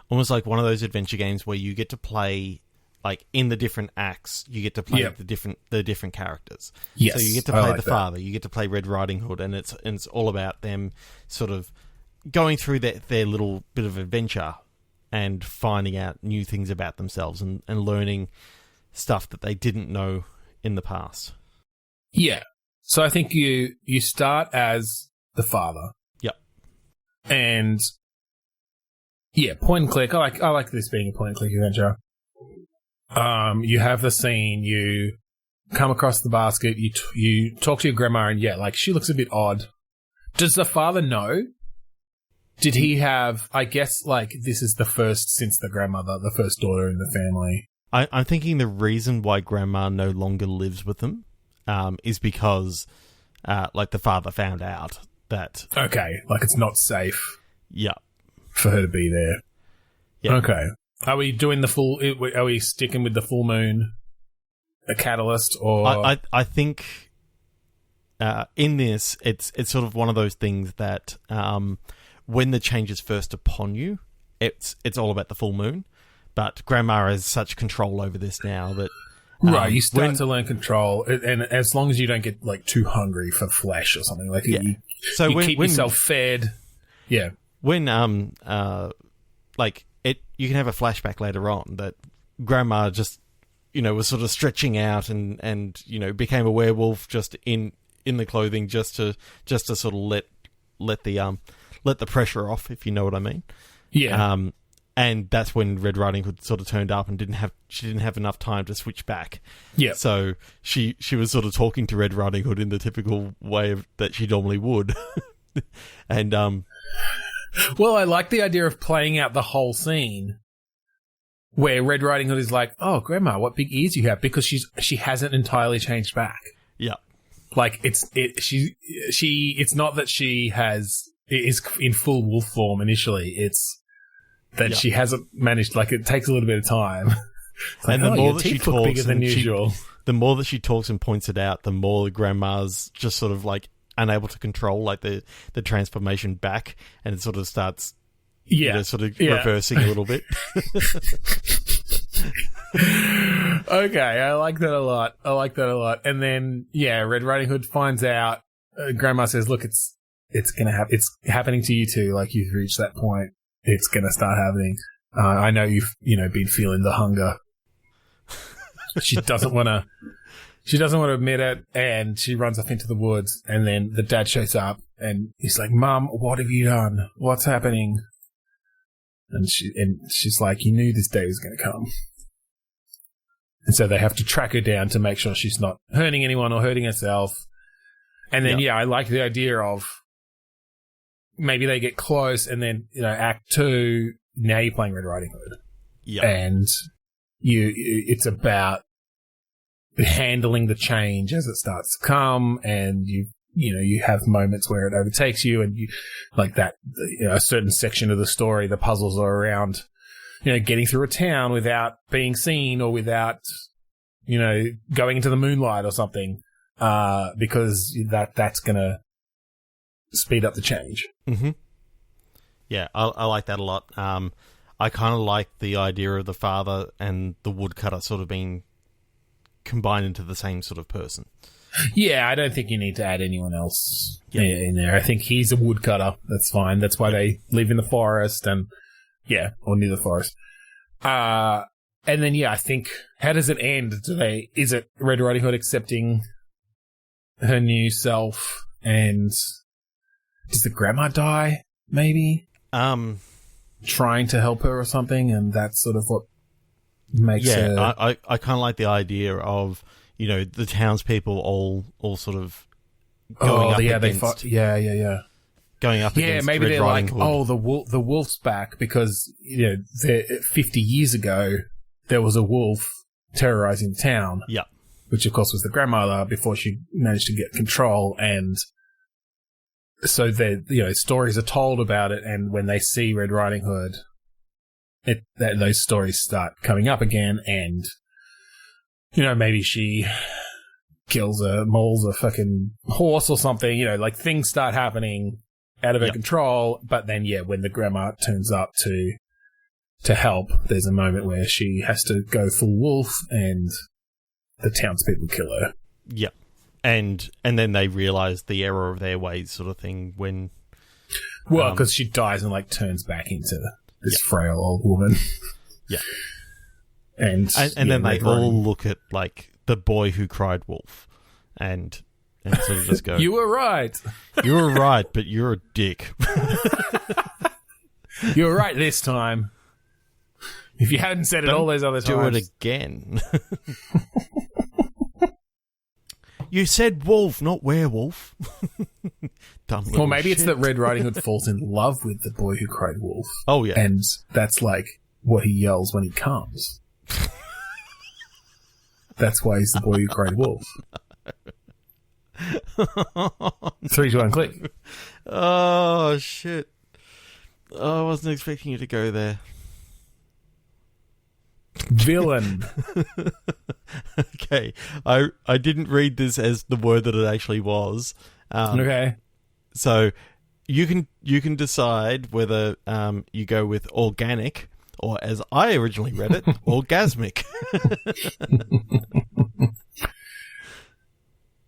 like one of those adventure games where you get to play, like, in the different acts, you get to play the different characters. Yes, so you get to play the father, you get to play Red Riding Hood, and it's all about them sort of going through their little bit of adventure and finding out new things about themselves and learning stuff that they didn't know in the past. Yeah. So I think you start as the father. Yep. And yeah, point and click. I like this being a point and click adventure. You have the scene, you come across the basket, you talk to your grandma, and she looks a bit odd. Does the father know? Did he have, I guess, this is the first since the grandmother, the first daughter in the family. I'm thinking the reason why Grandma no longer lives with them is because, the father found out that... Okay, it's not safe. Yeah. For her to be there. Yeah. Okay. Are we doing are we sticking with the full moon, a catalyst, or... I think in this, it's sort of one of those things that... when the change is first upon you, it's all about the full moon. But Grandma has such control over this now that... right, you start to learn control, and as long as you don't get, too hungry for flesh or something, you keep yourself fed. Yeah. When, you can have a flashback later on that Grandma just, was sort of stretching out and became a werewolf just in the clothing just to sort of let the pressure off, if you know what I mean. Yeah. And that's when Red Riding Hood sort of turned up and she didn't have enough time to switch back. Yeah. So she was sort of talking to Red Riding Hood in the typical way that she normally would. And well, I like the idea of playing out the whole scene where Red Riding Hood is like, "Oh, Grandma, what big ears you have," because she hasn't entirely changed back. Yeah. It's not that she is in full wolf form initially. It's that she hasn't managed. It takes a little bit of time. And the more that she talks, bigger than usual. The more that she talks and points it out, the more Grandma's just sort of unable to control the transformation back, and it sort of starts, reversing a little bit. Okay, I like that a lot. And then, Red Riding Hood finds out. Grandma says, "Look, it's it's happening to you too. You've reached that point. It's gonna start happening. I know you've been feeling the hunger." She doesn't want to admit it, and she runs off into the woods. And then the dad shows up, and he's like, "Mum, what have you done? What's happening?" And she's like, "You knew this day was going to come." And so they have to track her down to make sure she's not hurting anyone or hurting herself. And then, I like the idea of maybe they get close, and then, Act 2, now you're playing Red Riding Hood. Yeah. And it's about handling the change as it starts to come, and you have moments where it overtakes you, and you like that. A certain section of the story, the puzzles are around, getting through a town without being seen or without, going into the moonlight or something, because that's gonna speed up the change. Mm-hmm. Yeah, I like that a lot. I kind of like the idea of the father and the woodcutter sort of being combined into the same sort of person. Yeah, I don't think you need to add anyone else in there. I think he's a woodcutter. That's fine. That's why they live in the forest or near the forest. And then, I think, how does it end? Is it Red Riding Hood accepting her new self, and does the grandma die, maybe? Trying to help her or something, and that's sort of what makes her... I kind of like the idea of, the townspeople all sort of going up against... Going up against maybe Red they're Riding like, Hood. the wolf's back because, 50 years ago, there was a wolf terrorizing the town. Yeah. Which, of course, was the grandmother before she managed to get control, and... So stories are told about it, and when they see Red Riding Hood, those stories start coming up again, and maybe she mauls a fucking horse or something. Things start happening out of her control. But then, when the grandma turns up to help, there's a moment where she has to go full wolf, and the townspeople kill her. Yeah. And then they realise the error of their ways, sort of thing. When because she dies and turns back into this frail old woman. Yeah, and then they all look at the boy who cried wolf, and sort of just go, "You were right. You were right, but you're a dick. You were right this time. If you hadn't said it all those other times, do it again." You said wolf, not werewolf. Or maybe it's that Red Riding Hood falls in love with the boy who cried wolf. Oh, yeah. And that's what he yells when he comes. That's why he's the boy who cried wolf. 3, 2, 1, click. Oh, shit. Oh, I wasn't expecting you to go there. Villain. Okay, I didn't read this as the word that it actually was. Okay. So you can decide whether you go with organic or, as I originally read it, orgasmic.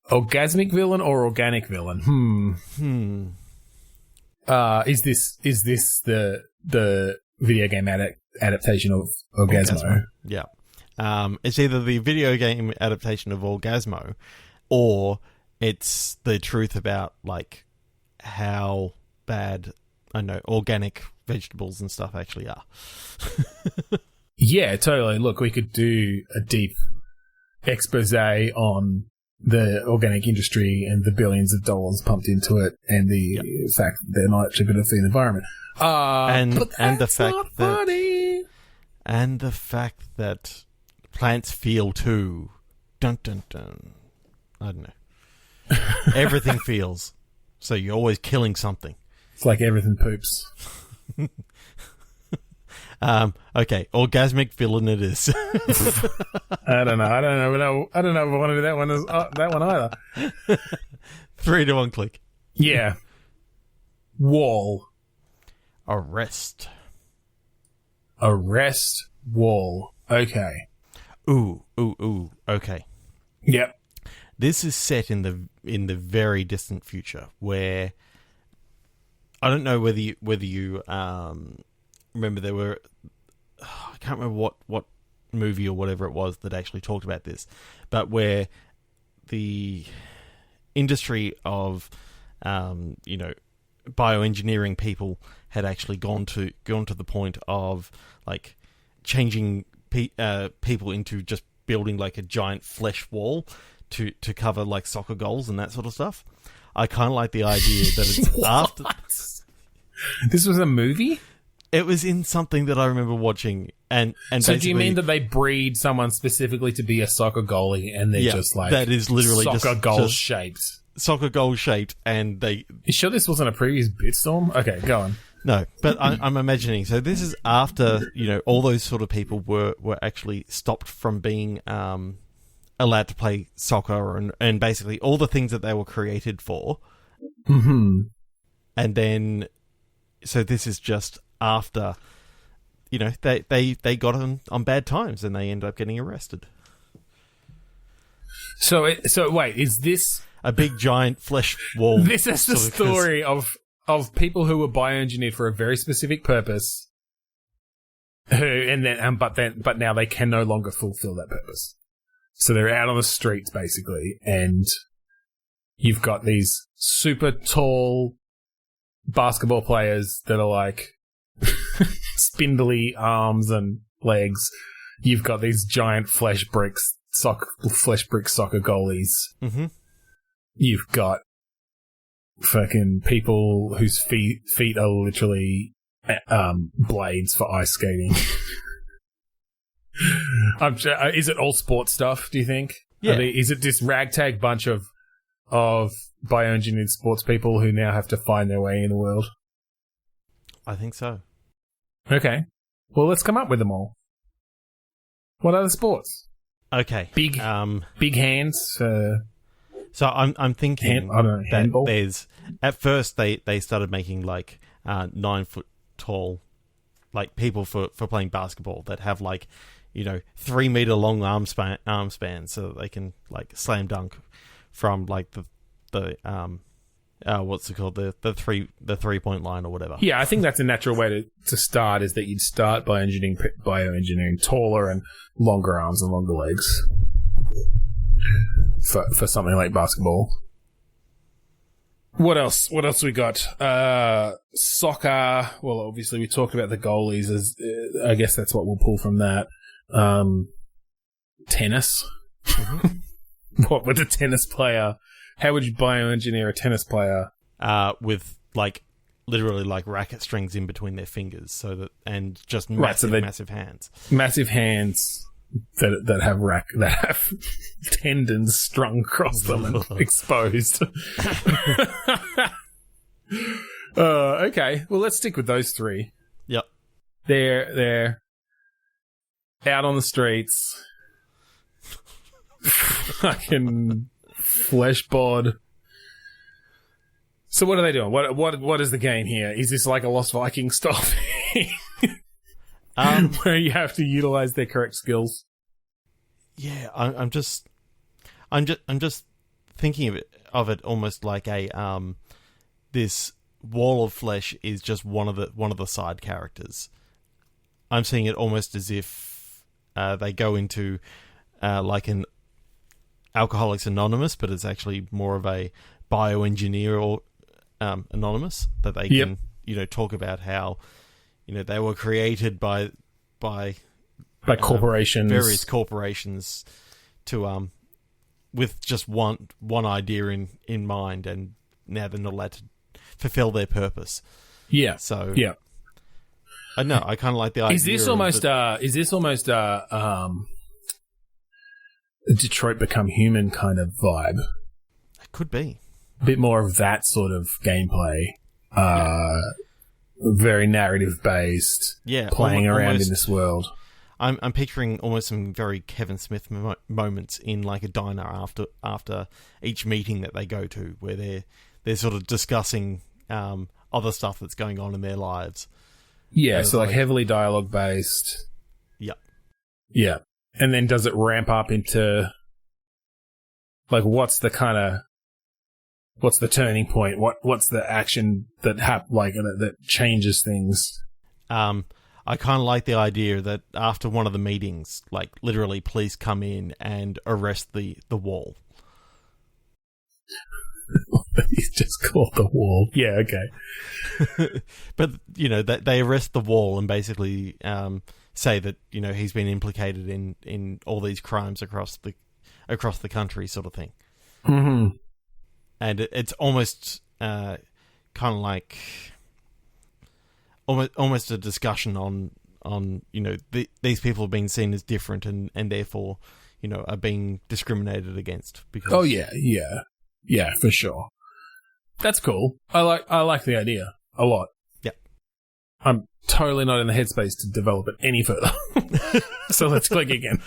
Orgasmic villain or organic villain? Is this the video game adaptation of Orgasmo? Yeah. It's either the video game adaptation of Orgasmo, or it's the truth about how bad organic vegetables and stuff actually are. Yeah, totally. Look, we could do a deep expose on the organic industry and the billions of dollars pumped into it, and the fact that they're not actually going to feed the environment. And the fact that plants feel too. Dun dun dun. I don't know. Everything feels. So you're always killing something. It's like everything poops. Okay, orgasmic villain it is. I don't know if I want to do that one either. 3 to 1 click. Yeah. Wall. Arrest. Wall. Okay. Ooh. Okay. Yep. This is set in the very distant future, where I don't know whether you remember there were, I can't remember what movie or whatever it was that actually talked about this, but where the industry of bioengineering people had actually gone to the point of changing people into just building a giant flesh wall to cover soccer goals and that sort of stuff. I kind of like the idea that it's after. This was a movie? It was in something that I remember watching, and so do you mean that they breed someone specifically to be a soccer goalie, and they're just that is literally soccer just goal shaped? soccer goal shaped, and they. You sure this wasn't a previous Bitstorm? Okay, go on. No, but I'm imagining. So this is after all those sort of people were actually stopped from being allowed to play soccer and basically all the things that they were created for. Mm-hmm. And then, so this is just after, they got on bad times and they ended up getting arrested. So wait, is this a big giant flesh wall? This is the story of people who were bioengineered for a very specific purpose, but now they can no longer fulfill that purpose. So they're out on the streets basically, and you've got these super tall basketball players that are like spindly arms and legs. You've got these giant flesh brick soccer goalies. Mm-hmm. You've got fucking people whose feet are literally blades for ice skating. Is it all sports stuff, do you think? Yeah. Is it this ragtag bunch of bioengineered sports people who now have to find their way in the world? I think so. Okay. Well, let's come up with them all. What are the sports? Okay. Big hands. So I'm thinking handball? that there's... At first, they started making, 9-foot tall, people for playing basketball that have, 3 meter long arm spans so that they can, slam dunk from, the what's it called? The 3-point line or whatever. Yeah, I think that's a natural way to start, is that you'd start by bioengineering taller and longer arms and longer legs for something like basketball. What else we got? Soccer. Well, obviously we talked about the goalies. I guess that's what we'll pull from that. Tennis. Mm-hmm. What would a tennis player... How would you bioengineer a tennis player? With literally racket strings in between their fingers, and just massive hands. Massive hands that have tendons strung across them and exposed. Okay, well, let's stick with those three. Yep. They're out on the streets. Fucking flesh bod. So what are they doing? What is the game here? Is this like a Lost Vikings style thing? Where you have to utilize their correct skills? Yeah, I'm just thinking of it almost like a this wall of flesh is just one of the side characters. I'm seeing it almost as if they go into an Alcoholics Anonymous, but it's actually more of a bioengineer or Anonymous, that they can talk about how they were created by corporations, various corporations, to with just one idea in mind, and now they're not allowed to fulfill their purpose. Yeah. So yeah, I know. I kind of like the idea. Is this almost Detroit Become Human kind of vibe? It could be a bit more of that sort of gameplay. Very narrative based. Yeah, playing around in this world. I'm picturing almost some very Kevin Smith moments in a diner after each meeting that they go to, where they're sort of discussing other stuff that's going on in their lives. Yeah, so heavily dialogue based. Yep. Yeah. And then does it ramp up into what's the turning point? What's the action that that changes things? I kind of like the idea that after one of the meetings, literally police come in and arrest the wall. He's just called the wall. Yeah, okay. But they arrest the wall and basically say that he's been implicated in all these crimes across the country, sort of thing. Mm-hmm. And it's almost kind of like almost a discussion on these people have been seen as different and therefore are being discriminated against because. Oh yeah. Yeah, for sure. That's cool. I like the idea a lot. Yep. I'm totally not in the headspace to develop it any further. So let's click again.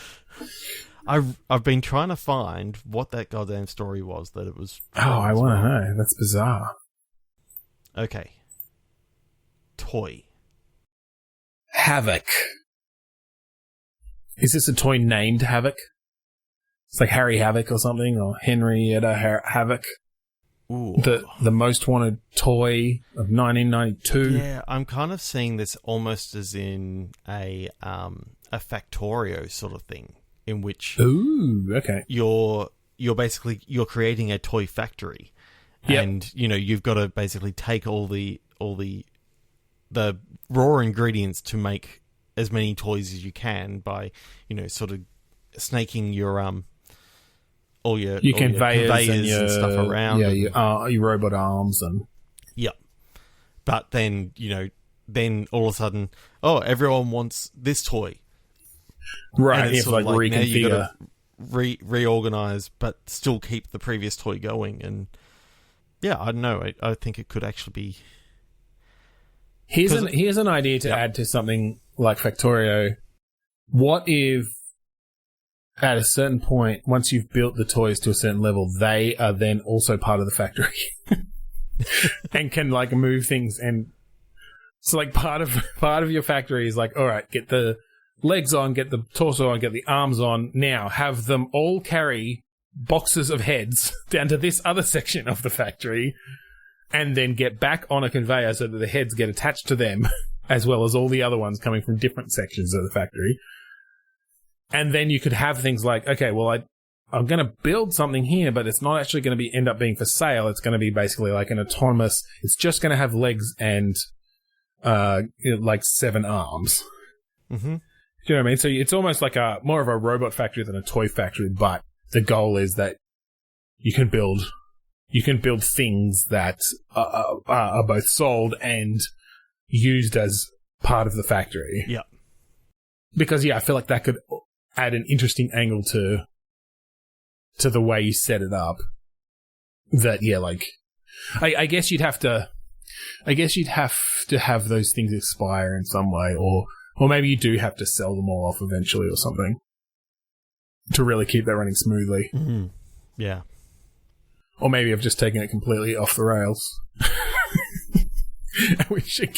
I've been trying to find what that goddamn story was that it was. Oh, I want to know. That's bizarre. Okay. Toy. Havoc. Is this a toy named Havoc? It's like Harry Havoc or something, or Henrietta Havoc. Ooh. The most wanted toy of 1992. Yeah, I'm kind of seeing this almost as in a Factorio sort of thing, in which okay, you're creating a toy factory, and you've got to basically take all the raw ingredients to make as many toys as you can by sort of snaking your all your conveyors and stuff around. Yeah, your robot arms and... Yeah. But then, then all of a sudden, everyone wants this toy. Right, and you have to reconfigure. Now you got to reorganize, but still keep the previous toy going. And yeah, I don't know. I think it could actually be... Here's an idea to add to something like Factorio. What if at a certain point, once you've built the toys to a certain level, they are then also part of the factory and can move things? And so part of your factory is all right, get the legs on, get the torso on, get the arms on. Now have them all carry boxes of heads down to this other section of the factory, and then get back on a conveyor so that the heads get attached to them, as well as all the other ones coming from different sections of the factory. And then you could have things like, okay, well, I'm going to build something here, but it's not actually going to end up being for sale. It's going to be basically like an autonomous... It's just going to have legs and 7 arms. Mm-hmm. You know what I mean? So it's almost like more of a robot factory than a toy factory, but the goal is that you can build things that are both sold and used as part of the factory. Yeah. Because, I feel like that could add an interesting angle to the way you set it up. That, I guess you'd have to have those things expire in some way, or maybe you do have to sell them all off eventually or something to really keep that running smoothly. Mm-hmm. Yeah. Or maybe I've just taken it completely off the rails. And we should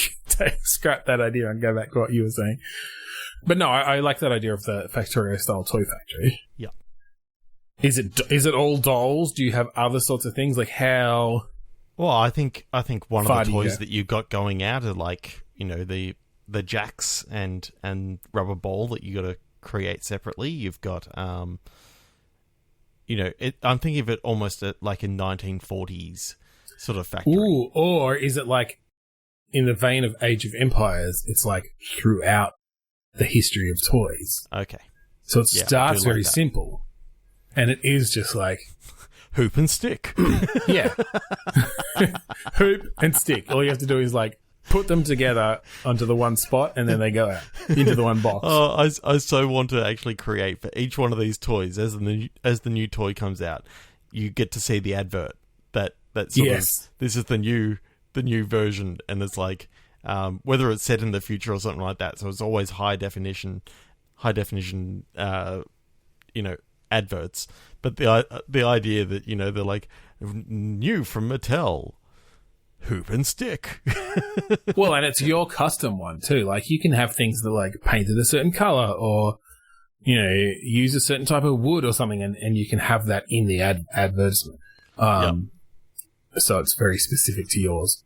scrap that idea and go back to what you were saying. But no, I like that idea of the Factorio-style toy factory. Yeah. Is it all dolls? Do you have other sorts of things? Like how... Well, I think one of the toys that you got going out are the jacks and rubber ball that you got to create separately. You've got I'm thinking of it almost like a 1940s sort of factory. Ooh, or is it like in the vein of Age of Empires? It's like throughout the history of toys. Okay. So it starts very simple, and it is just like hoop and stick. Yeah. Hoop and stick. All you have to do is put them together onto the one spot, and then they go out into the one box. Oh, I so want to actually create for each one of these toys as the new toy comes out. You get to see the advert that sort of this is the new version, and it's whether it's set in the future or something like that. So it's always high definition, adverts. But the idea that they're new from Mattel. Hoop and stick. Well, and it's your custom one too. You can have things that painted a certain color, or use a certain type of wood or something, and you can have that in the advertisement. So it's very specific to yours.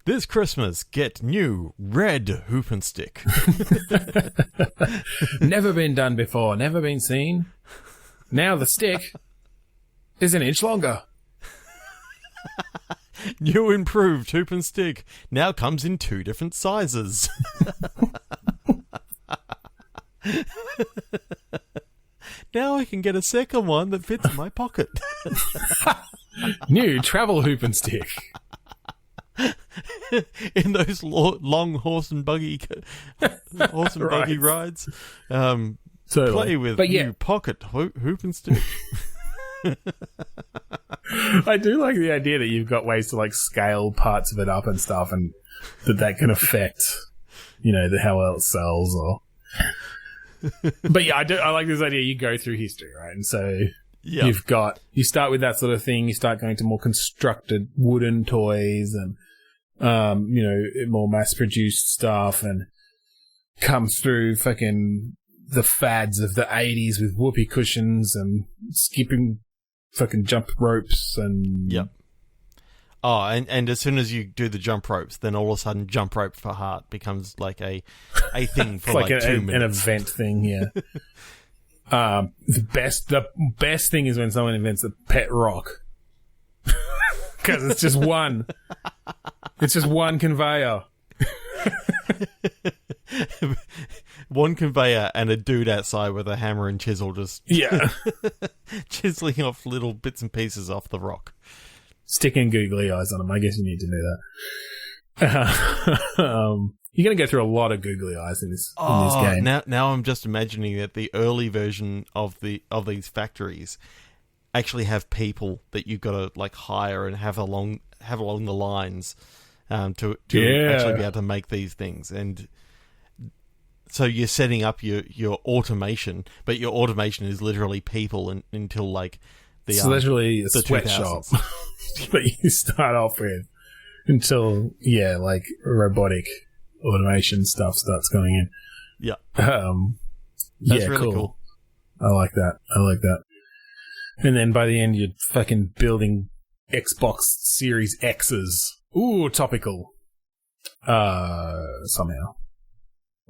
This Christmas, get new red hoop and stick. Never been done before, never been seen. Now the stick is an inch longer. New improved hoop and stick now comes in 2 different sizes. Now I can get a second one that fits in my pocket. New travel hoop and stick. In those long horse and buggy rides. Play with new pocket hoop and stick. I do like the idea that you've got ways to like scale parts of it up and stuff, and that can affect, how well it sells. Or, but yeah, I like this idea. You go through history, right? And so you start with that sort of thing. You start going to more constructed wooden toys and more mass-produced stuff, and comes through fucking the fads of the 80s with whoopee cushions and skipping fucking jump ropes and... Yep. Oh, and as soon as you do the jump ropes, then all of a sudden jump rope for heart becomes like a thing for like 2 minutes. An event thing, yeah. The best thing is when someone invents a pet rock. Because it's just one. It's just one conveyor. One conveyor and a dude outside with a hammer and chisel just chiseling off little bits and pieces off the rock. Sticking googly eyes on them. I guess you need to do that. You're going to go through a lot of googly eyes in this game. Now I'm just imagining that the early version of these factories actually have people that you've got to like hire and have along the lines to actually be able to make these things. And so you're setting up your automation, but your automation is literally people until like it's literally a sweatshop that you start off with until like robotic automation stuff starts going in. Yeah. That's really cool. I like that. And then by the end, you're fucking building Xbox Series X's. Ooh, topical. Somehow.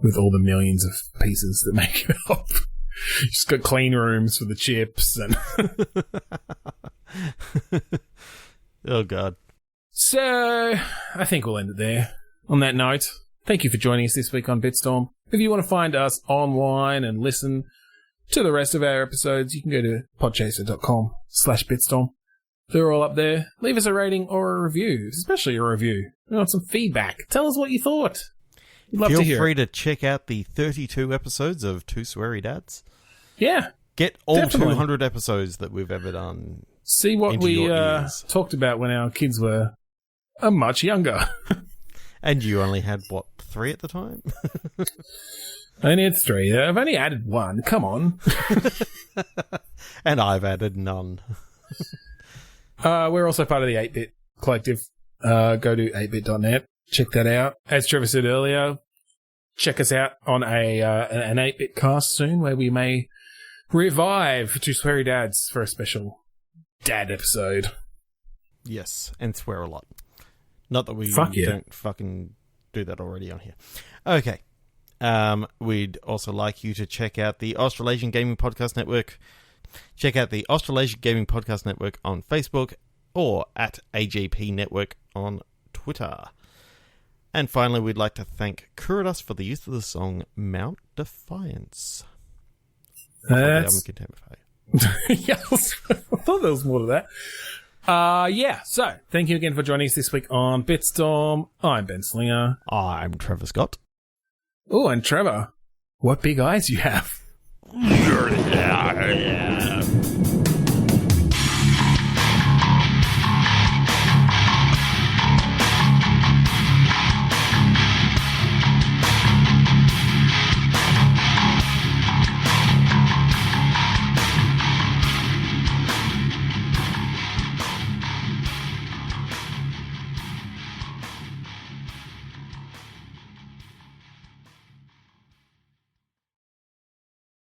With all the millions of pieces that make it up. You just got clean rooms for the chips and... Oh, God. So, I think we'll end it there. On that note, thank you for joining us this week on Bitstorm. If you want to find us online and listen to the rest of our episodes, you can go to podchaser.com/Bitstorm. They're all up there. Leave us a rating or a review, especially a review. We want some feedback. Tell us what you thought. We'd love to hear Feel free to check out the 32 episodes of Two Sweary Dads. Yeah. Get all 200 episodes that we've ever done. See what we talked about when our kids were much younger. And you only had, 3 at the time? I only had 3. I've only added 1. Come on. And I've added none. We're also part of the 8-Bit Collective. Go to 8bit.net. Check that out. As Trevor said earlier, check us out on an 8-Bit cast soon where we may revive Two Sweary Dads for a special dad episode. Yes, and swear a lot. Not that we don't fucking do that already on here. Okay. We'd also like you to check out the Australasian Gaming Podcast Network. Check out the Australasian Gaming Podcast Network on Facebook or at AGP Network on Twitter. And finally, we'd like to thank Kuridas for the use of the song Mount Defiance. Yes, I thought there was more to that. So thank you again for joining us this week on Bitstorm. I'm Ben Slinger. I'm Trevor Scott. Oh, and Trevor, what big eyes you have.